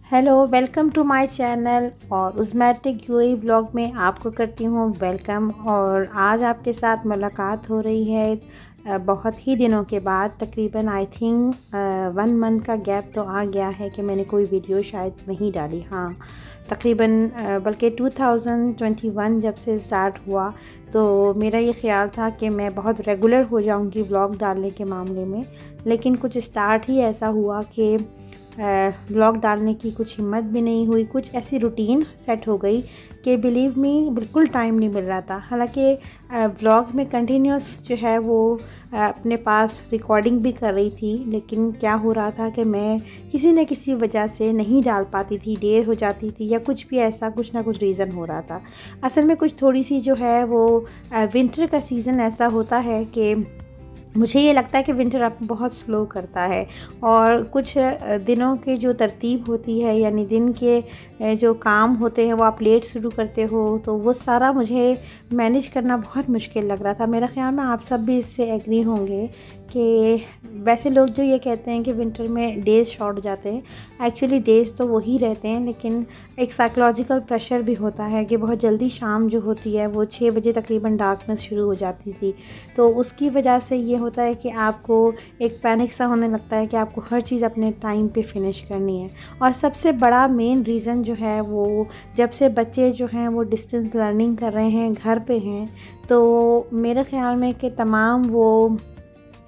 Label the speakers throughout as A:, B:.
A: Hello, welcome to my channel और उज़्मैटिक UAE blog में आपको करती हूँ वेलकम। और आज आपके साथ मुलाकात हो रही है बहुत ही दिनों के बाद। तकरीबन आई थिंक 1 मंथ का गैप तो आ गया है कि मैंने कोई वीडियो शायद नहीं डाली। हाँ, तकरीबन बल्कि 2021 जब से स्टार्ट हुआ तो मेरा ये ख़्याल था कि मैं बहुत रेगुलर हो जाऊंगी ब्लॉग डालने के मामले में, लेकिन कुछ स्टार्ट ही ऐसा हुआ कि ब्लॉग डालने की कुछ हिम्मत भी नहीं हुई। कुछ ऐसी रूटीन सेट हो गई कि बिलीव मी बिल्कुल टाइम नहीं मिल रहा था। हालांकि ब्लॉग में कंटिन्यूस जो है वो अपने पास रिकॉर्डिंग भी कर रही थी, लेकिन क्या हो रहा था कि मैं किसी न किसी वजह से नहीं डाल पाती थी, देर हो जाती थी या कुछ भी ऐसा कुछ ना कुछ रीज़न हो रहा था। असल में कुछ थोड़ी सी जो है वो विंटर का सीज़न ऐसा होता है कि मुझे ये लगता है कि विंटर आप बहुत स्लो करता है और कुछ दिनों की जो तरतीब होती है, यानी दिन के जो काम होते हैं वो आप लेट शुरू करते हो, तो वो सारा मुझे मैनेज करना बहुत मुश्किल लग रहा था। मेरा ख़्याल में आप सब भी इससे एग्री होंगे कि वैसे लोग जो ये कहते हैं कि विंटर में डेज़ शॉर्ट जाते हैं, एक्चुअली डेज़ तो वही रहते हैं, लेकिन एक साइकोलॉजिकल प्रेशर भी होता है कि बहुत जल्दी शाम जो होती है वो 6 बजे तकरीबन डार्कनेस शुरू हो जाती थी। तो उसकी वजह से ये होता है कि आपको एक पैनिक सा होने लगता है कि आपको हर चीज़ अपने टाइम पे फिनिश करनी है। और सबसे बड़ा मेन रीज़न जो है वो जब से बच्चे जो हैं वो डिस्टेंस लर्निंग कर रहे हैं, घर पे हैं, तो मेरे ख़्याल में कि तमाम वो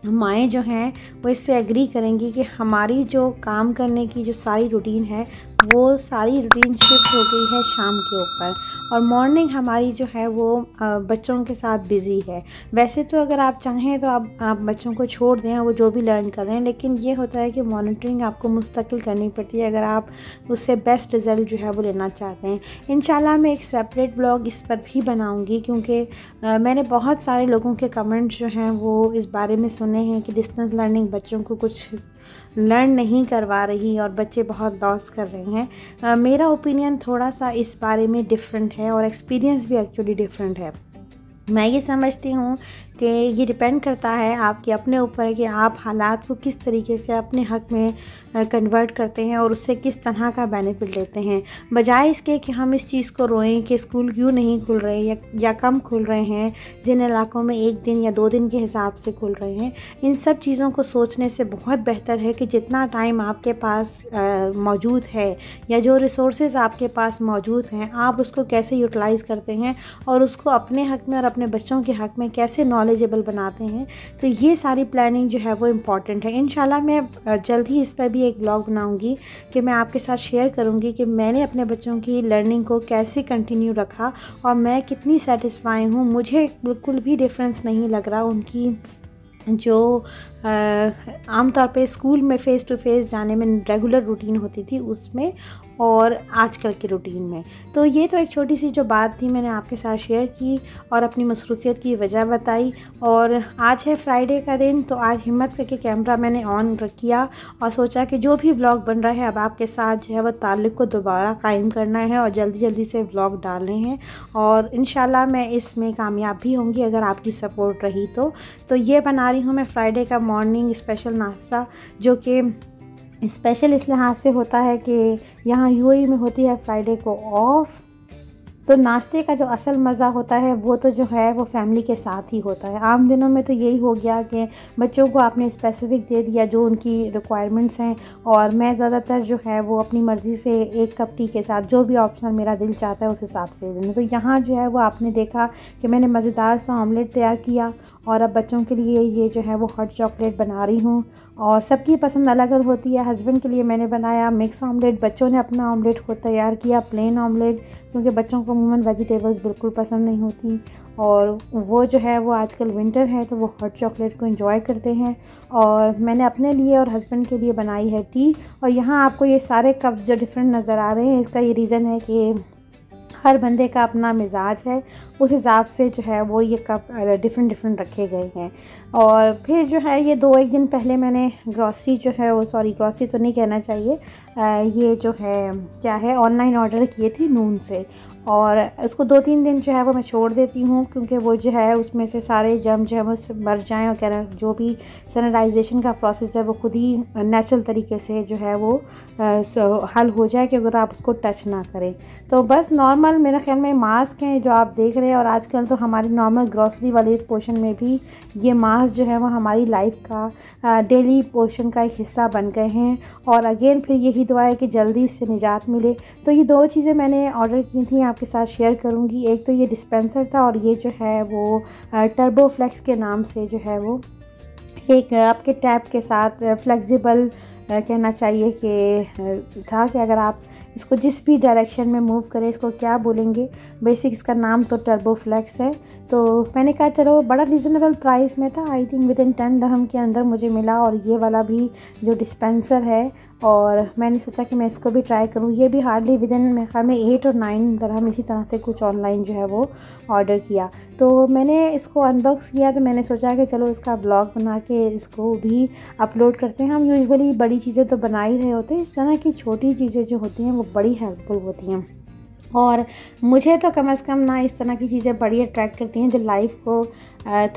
A: माएँ जो हैं वो इससे एग्री करेंगी कि हमारी जो काम करने की जो सारी रूटीन है वो सारी रूटीन शिफ्ट हो गई है शाम के ऊपर, और मॉर्निंग हमारी जो है वो बच्चों के साथ बिज़ी है। वैसे तो अगर आप चाहें तो आप बच्चों को छोड़ दें, वो जो भी लर्न कर रहे हैं, लेकिन ये होता है कि मॉनिटरिंग आपको मुस्तकिल करनी पड़ती है अगर आप उससे बेस्ट रिज़ल्ट जो है वो लेना चाहते हैं। इंशाल्लाह मैं एक सेपरेट ब्लॉग इस पर भी बनाऊँगी, क्योंकि मैंने बहुत सारे लोगों के कमेंट्स जो हैं वो इस बारे में सुने हैं कि डिस्टेंस लर्निंग बच्चों को कुछ लर्न नहीं करवा रही और बच्चे बहुत लॉस कर रहे हैं। मेरा ओपिनियन थोड़ा सा इस बारे में डिफरेंट है और एक्सपीरियंस भी एक्चुअली डिफरेंट है। मैं ये समझती हूँ कि ये डिपेंड करता है आपके अपने ऊपर कि आप हालात को किस तरीके से अपने हक़ में कन्वर्ट करते हैं और उससे किस तरह का बेनिफिट लेते हैं, बजाय इसके कि हम इस चीज़ को रोएं कि स्कूल क्यों नहीं खुल रहे या कम खुल रहे हैं, जिन इलाकों में 1 दिन या 2 दिन के हिसाब से खुल रहे हैं। इन सब चीज़ों को सोचने से बहुत बेहतर है कि जितना टाइम आपके पास मौजूद है या जो रिसोर्सेज आपके पास मौजूद हैं, आप उसको कैसे यूटिलाइज़ करते हैं और उसको अपने हक़ में और अपने बच्चों के हक़ में कैसे नॉलेजेबल बनाते हैं। तो ये सारी प्लानिंग जो है वो इम्पॉर्टेंट है। इंशाल्लाह मैं जल्द ही इस पर भी एक ब्लॉग बनाऊंगी कि मैं आपके साथ शेयर करूंगी कि मैंने अपने बच्चों की लर्निंग को कैसे कंटिन्यू रखा और मैं कितनी सेटिस्फाई हूँ। मुझे बिल्कुल भी डिफरेंस नहीं लग रहा उनकी जो आमतौर पे स्कूल में फ़ेस टू फेस जाने में रेगुलर रूटीन होती थी उसमें और आजकल की रूटीन में। तो ये तो एक छोटी सी जो बात थी मैंने आपके साथ शेयर की और अपनी मसरूफ़ियत की वजह बताई। और आज है फ्राइडे का दिन, तो आज हिम्मत करके कैमरा मैंने ऑन किया और सोचा कि जो भी व्लॉग बन रहा है अब आपके साथ जो है वो ताल्लुक़ को दोबारा कायम करना है और जल्दी जल्दी से व्लॉग डालने हैं। और इंशाल्लाह मैं इसमें कामयाब भी होंगी अगर आपकी सपोर्ट रही तो ये बना रही हूँ मैं फ्राइडे का मॉर्निंग स्पेशल नाश्ता, जो कि स्पेशल इस लिहाज से होता है कि यहाँ यूएई में होती है फ्राइडे को ऑफ। तो नाश्ते का जो असल मज़ा होता है वो तो जो है वो फैमिली के साथ ही होता है। आम दिनों में तो यही हो गया कि बच्चों को आपने स्पेसिफ़िक दे दिया जो उनकी रिक्वायरमेंट्स हैं, और मैं ज़्यादातर जो है वो अपनी मर्ज़ी से 1 कप टी के साथ जो भी ऑप्शनल मेरा दिल चाहता है उस हिसाब से दे दूँ। तो यहाँ जो है वो आपने देखा कि मैंने मज़ेदार सा ऑमलेट तैयार किया और अब बच्चों के लिए ये जो है वो हॉट चॉकलेट बना रही हूँ। और सबकी पसंद अलग अलग होती है। हस्बैंड के लिए मैंने बनाया मिक्स ऑमलेट, बच्चों ने अपना ऑमलेट खुद तैयार किया प्लेन ऑमलेट, क्योंकि बच्चों को अमूमन वेजिटेबल्स बिल्कुल पसंद नहीं होती और वो जो है वो आजकल विंटर है तो वो हॉट चॉकलेट को एंजॉय करते हैं। और मैंने अपने लिए और हस्बैंड के लिए बनाई है टी। और यहाँ आपको ये सारे कप्स जो डिफरेंट नज़र आ रहे हैं, इसका ये रीज़न है कि हर बंदे का अपना मिजाज है, उस हिसाब से जो है वो ये कप डिफरेंट रखे गए हैं। और फिर जो है ये 2-1 दिन पहले मैंने ग्रॉसरी जो है वो, सॉरी ग्रॉसरी तो नहीं कहना चाहिए, ये जो है क्या है, ऑनलाइन ऑर्डर किए थे नून से। और उसको 2-3 दिन जो है वो मैं छोड़ देती हूँ, क्योंकि वो जो है उसमें से सारे जर्म जो है वो मर जाएँ और क्या जो भी सैनिटाइजेशन का प्रोसेस है वो खुद ही नेचुरल तरीके से जो है वो हल हो जाए कि अगर आप उसको टच ना करें। तो बस नॉर्मल मेरे ख्याल में मास्क हैं जो आप देख रहे हैं, और आजकल तो हमारी नॉर्मल ग्रॉसरी वाले पोर्शन में भी ये मास्क जो है वो हमारी लाइफ का डेली पोर्शन का एक हिस्सा बन गए हैं। और अगेन फिर यही दुआ है कि जल्दी इससे निजात मिले। तो ये 2 चीज़ें मैंने ऑर्डर की थी, आपके साथ शेयर करूंगी। एक तो ये डिस्पेंसर था, और ये जो है वो टर्बो फ्लेक्स के नाम से जो है वो एक आपके टैप के साथ फ्लेक्सिबल कहना चाहिए कि था कि अगर आप इसको जिस भी डायरेक्शन में मूव करें, इसको क्या बोलेंगे, बेसिक इसका नाम तो टर्बो फ्लेक्स है। तो मैंने कहा चलो, बड़ा रीज़नेबल प्राइस में था, आई थिंक विदिन 10 दिरहम के अंदर मुझे मिला। और ये वाला भी जो डिस्पेंसर है, और मैंने सोचा कि मैं इसको भी ट्राई करूं। ये भी हार्डली विदिन मेरे ख्याल में 8 और 9 दिरहम इसी तरह से कुछ ऑनलाइन जो है वो ऑर्डर किया। तो मैंने इसको अनबॉक्स किया, तो मैंने सोचा कि चलो इसका ब्लॉग बना के इसको भी अपलोड करते हैं। हम यूजुअली बड़ी चीज़ें तो बना ही रहे होते हैं, इस तरह की छोटी चीज़ें जो होती हैं वो बड़ी हेल्पफुल होती हैं। और मुझे तो कम से कम ना इस तरह की चीज़ें बड़ी अट्रैक्ट करती हैं जो लाइफ को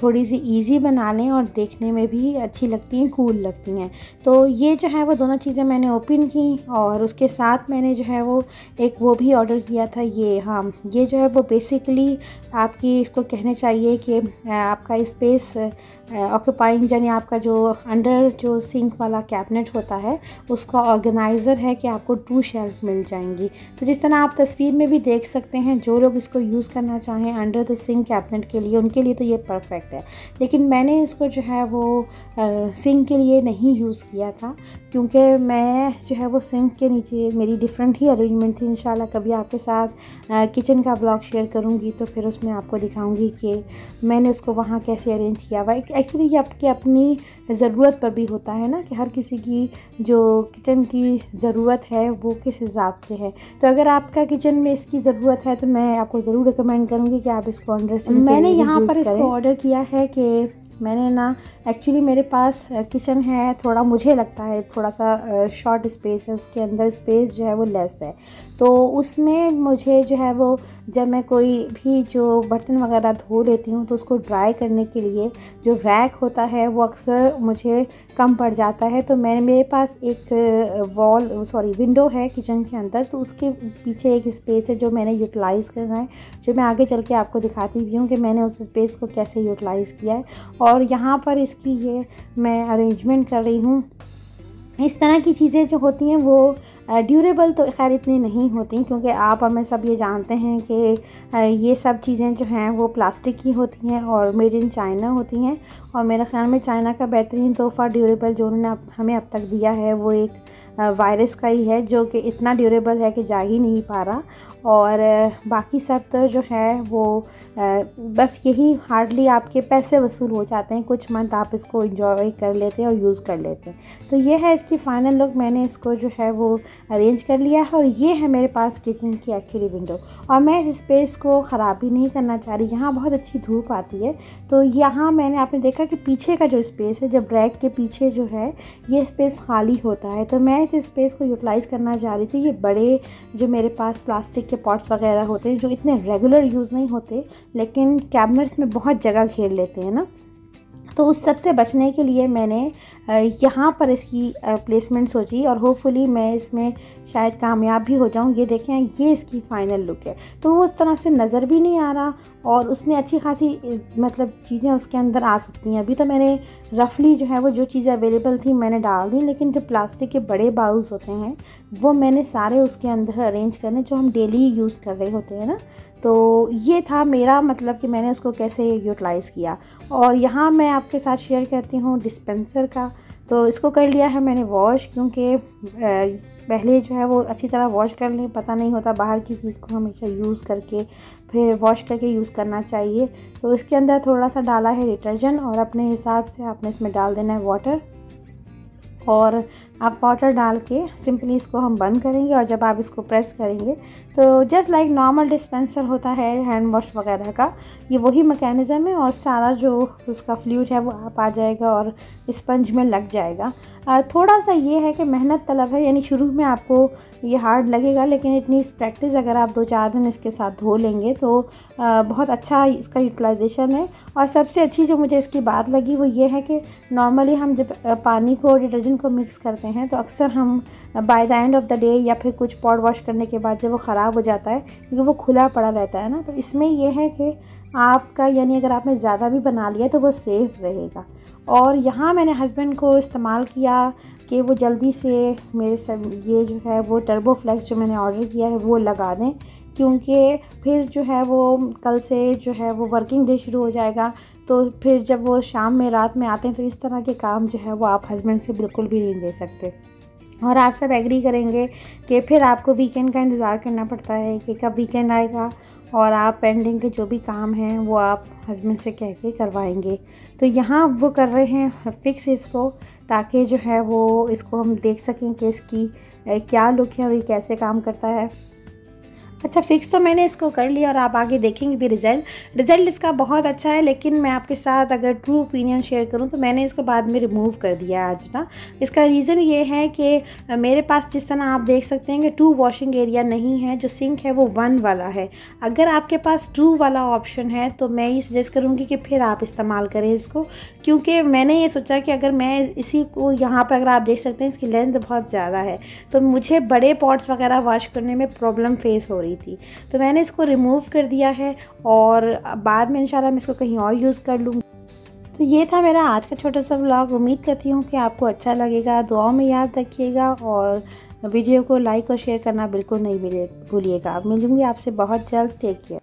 A: थोड़ी सी इजी बना लें और देखने में भी अच्छी लगती हैं, कूल लगती हैं। तो ये जो है वो दोनों चीज़ें मैंने ओपन की, और उसके साथ मैंने जो है वो एक वो भी ऑर्डर किया था। ये हाँ, ये जो है वो बेसिकली आपकी इसको कहने चाहिए कि आपका स्पेस ऑक्यूपाइंग, यानी आपका जो अंडर जो सिंक वाला कैबिनेट होता है उसका ऑर्गेनाइज़र है कि आपको 2 शेल्फ मिल जाएंगी। तो जिस तरह आप तस्वीर में भी देख सकते हैं, जो लोग इसको यूज़ करना चाहें अंडर द सिंक कैबिनेट के लिए, उनके लिए तो ये परफेक्ट है। लेकिन मैंने इसको जो है वो सिंक के लिए नहीं यूज़ किया था, क्योंकि मैं जो है वो सिंक के नीचे मेरी डिफरेंट ही अरेंजमेंट थी। इंशाल्लाह कभी आपके साथ किचन का ब्लॉग शेयर करूँगी, तो फिर उसमें आपको दिखाऊँगी कि मैंने उसको वहाँ कैसे अरेंज किया हुआ। एक्चुअली ये आपकी अपनी ज़रूरत पर भी होता है ना, कि हर किसी की जो किचन की ज़रूरत है वो किस हिसाब से है। तो अगर आपका किचन में इसकी ज़रूरत है तो मैं आपको ज़रूर रिकमेंड करूँगी कि आप इसको अंडर सिंक मैंने यहाँ पर इसको ऑर्डर किया है कि मैंने ना, एक्चुअली मेरे पास किचन है, थोड़ा मुझे लगता है थोड़ा सा शॉर्ट स्पेस है, उसके अंदर स्पेस जो है वो लेस है। तो उसमें मुझे जो है वो, जब मैं कोई भी जो बर्तन वगैरह धो लेती हूँ तो उसको ड्राई करने के लिए जो रैक होता है वो अक्सर मुझे कम पड़ जाता है। तो मेरे पास एक विंडो है किचन के अंदर, तो उसके पीछे एक स्पेस है जो मैंने यूटिलाइज़ करना है, जो मैं आगे चल के आपको दिखाती भी हूँ कि मैंने उस स्पेस को कैसे यूटिलाइज़ किया है। और यहाँ पर इसकी ये मैं अरेंजमेंट कर रही हूँ। इस तरह की चीज़ें जो होती हैं वो ड्यूरेबल तो खैर इतनी नहीं होती, क्योंकि आप और मैं सब ये जानते हैं कि ये सब चीज़ें जो हैं वो प्लास्टिक की होती हैं और मेड इन चाइना होती हैं। और मेरे ख़्याल में चाइना का बेहतरीन तोहफ़ा ड्यूरेबल जो उन्होंने हमें अब तक दिया है वो एक वायरस का ही है, जो कि इतना ड्यूरेबल है कि जा ही नहीं पा रहा। और बाकी सब तो जो है वो बस यही हार्डली आपके पैसे वसूल हो जाते हैं, कुछ मंथ आप इसको एंजॉय कर लेते हैं और यूज़ कर लेते हैं। तो ये है इसकी फ़ाइनल लुक। मैंने इसको जो है वो अरेंज कर लिया है, और ये है मेरे पास किचन की एक्चुअली विंडो। और मैं इस स्पेस को ख़राब भी नहीं करना चाह रही, यहाँ बहुत अच्छी धूप आती है। तो यहाँ मैंने आपने देखा कि पीछे का जो स्पेस है, जब रैक के पीछे जो है ये स्पेस खाली होता है, तो मैं इस स्पेस को यूटिलाइज़ करना चाह रही थी। ये बड़े जो मेरे पास प्लास्टिक के पॉट्स वगैरह होते हैं जो इतने रेगुलर यूज़ नहीं होते, लेकिन कैबिनेट्स में बहुत जगह घेर लेते हैं ना, तो उस सब से बचने के लिए मैंने यहाँ पर इसकी प्लेसमेंट सोची, और होपफुली मैं इसमें शायद कामयाब भी हो जाऊँ। ये देखें, ये इसकी फ़ाइनल लुक है। तो वो उस तरह से नज़र भी नहीं आ रहा, और उसने अच्छी खासी मतलब चीज़ें उसके अंदर आ सकती हैं। अभी तो मैंने रफली जो है वो जो चीज़ें अवेलेबल थी मैंने डाल दी, लेकिन जो प्लास्टिक के बड़े बाउल्स होते हैं वो मैंने सारे उसके अंदर अरेंज करने, जो हम डेली यूज़ कर रहे होते हैं ना। तो ये था मेरा मतलब कि मैंने उसको कैसे यूटिलाइज़ किया। और यहाँ मैं आपके साथ शेयर करती हूँ डिस्पेंसर का। तो इसको कर लिया है मैंने वॉश, क्योंकि पहले जो है वो अच्छी तरह वॉश कर लें, पता नहीं होता बाहर की चीज़ को हमेशा यूज़ करके फिर वॉश करके यूज़ करना चाहिए। तो इसके अंदर थोड़ा सा डाला है डिटर्जेंट, और अपने हिसाब से आपने इसमें डाल देना है वाटर। और आप वाटर डाल के सिंपली इसको हम बंद करेंगे और जब आप इसको प्रेस करेंगे तो जस्ट लाइक नॉर्मल डिस्पेंसर होता है हैंड वॉश वगैरह का, ये वही मैकेनिज़्म है और सारा जो उसका फ्लूइड है वो आप आ जाएगा और स्पंज में लग जाएगा। थोड़ा सा ये है कि मेहनत तलब है, यानी शुरू में आपको ये हार्ड लगेगा, लेकिन इतनी प्रैक्टिस अगर आप 2-4 दिन इसके साथ धो लेंगे तो बहुत अच्छा इसका यूटिलाइजेशन है। और सबसे अच्छी जो मुझे इसकी बात लगी वो ये है कि नॉर्मली हम जब पानी को डिटर्जेंट को मिक्स करते हैं तो अक्सर हम by the end of the day या फिर कुछ पॉट वॉश करने के बाद जब वो ख़राब हो जाता है क्योंकि वो खुला पड़ा रहता है ना, तो इसमें यह है कि आपका यानी अगर आपने ज़्यादा भी बना लिया तो वो सेफ़ रहेगा। और यहाँ मैंने हस्बैंड को इस्तेमाल किया कि वो जल्दी से मेरे सब ये जो है वो टर्बो फ्लेक्स जो मैंने ऑर्डर किया है वो लगा दें, क्योंकि फिर जो है वो कल से जो है वो वर्किंग डे शुरू हो जाएगा। तो फिर जब वो शाम में रात में आते हैं तो इस तरह के काम जो है वो आप हस्बैंड से बिल्कुल भी नहीं ले सकते। और आप सब एग्री करेंगे कि फिर आपको वीकेंड का इंतज़ार करना पड़ता है कि कब वीकेंड आएगा और आप पेंडिंग के जो भी काम हैं वो आप हस्बैंड से कह के करवाएंगे। तो यहाँ वो कर रहे हैं फिक्स इसको, ताकि जो है वो इसको हम देख सकें कि इसकी क्या लुक है और ये कैसे काम करता है। अच्छा, फिक्स तो मैंने इसको कर लिया और आप आगे देखेंगे भी रिज़ल्ट इसका बहुत अच्छा है। लेकिन मैं आपके साथ अगर ट्रू ओपिनियन शेयर करूं तो मैंने इसको बाद में रिमूव कर दिया आज ना। इसका रीज़न ये है कि मेरे पास जिस तरह आप देख सकते हैं कि 2 वॉशिंग एरिया नहीं है, जो सिंक है वो 1 वाला है। अगर आपके पास 2 वाला ऑप्शन है तो मैं ये सजेस्ट करूँगी कि फिर आप इस्तेमाल करें इसको, क्योंकि मैंने ये सोचा कि अगर मैं इसी को यहाँ पर अगर आप देख सकते हैं इसकी लेंथ बहुत ज़्यादा है तो मुझे बड़े पॉट्स वगैरह वॉश करने में प्रॉब्लम फेस हो रही थी, तो मैंने इसको रिमूव कर दिया है और बाद में इंशाल्लाह मैं इसको कहीं और यूज़ कर लूँगी। तो ये था मेरा आज का छोटा सा व्लॉग। उम्मीद करती हूँ कि आपको अच्छा लगेगा। दुआओं में याद रखिएगा और वीडियो को लाइक और शेयर करना बिल्कुल नहीं भूलिएगा। अब मिलूँगी आपसे बहुत जल्द। Take care.